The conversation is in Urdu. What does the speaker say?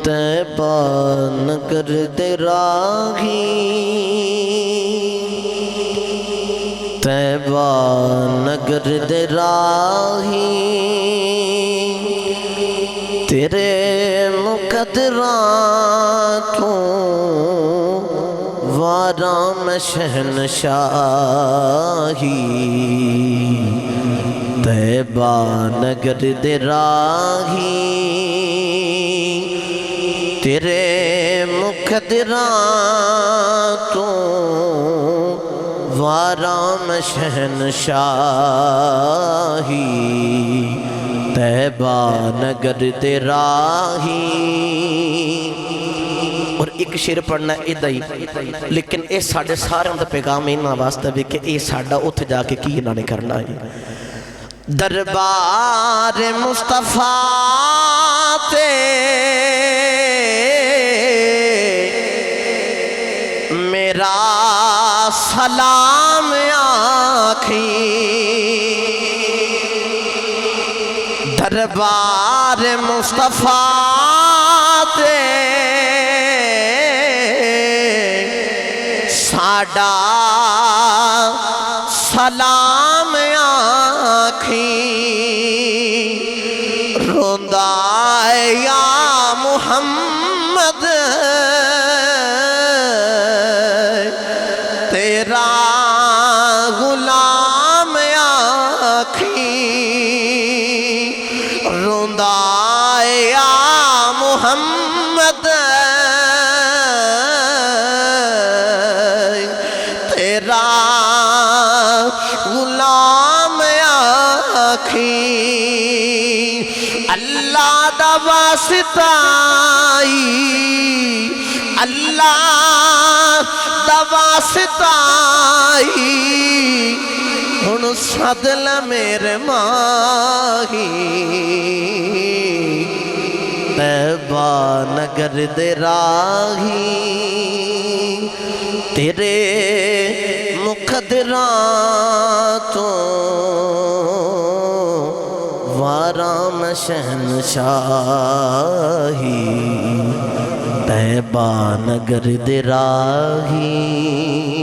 طیبہ نگر دے راہی، طیبہ نگر دے راہی، تیرے مقدراں تو واراں میں شہنشاہی، طیبہ نگر دے راہی، تیرے مقدراں تو واراں میں شہنشاہی، طیبہ نگر دے راہی۔ اور ایک شعر پڑھنا ادھا ہی، لیکن اے ساڑھے سارے اندر پیغام انہاں واسطہ بھی کہ اے ساڑھا اتھ جا کے کی انہاں نے کرنا ہے۔ دربار مصطفیٰ تے میرا سلام آکھی، دربار مصطفیٰ تے ساڑا سلام آکھی، روندہ یا محمد تیرا غلام آکھی، روندہ یا محمد تیرا غلام آکھی، اللہ دا واسطائی، اللہ دا واسطائی، ہن صدل میرے ماہی، طیبہ نگر دے راہی، تیرے مقدراں تو واراں میں شہنشاہی، طیبہ نگر دے راہی۔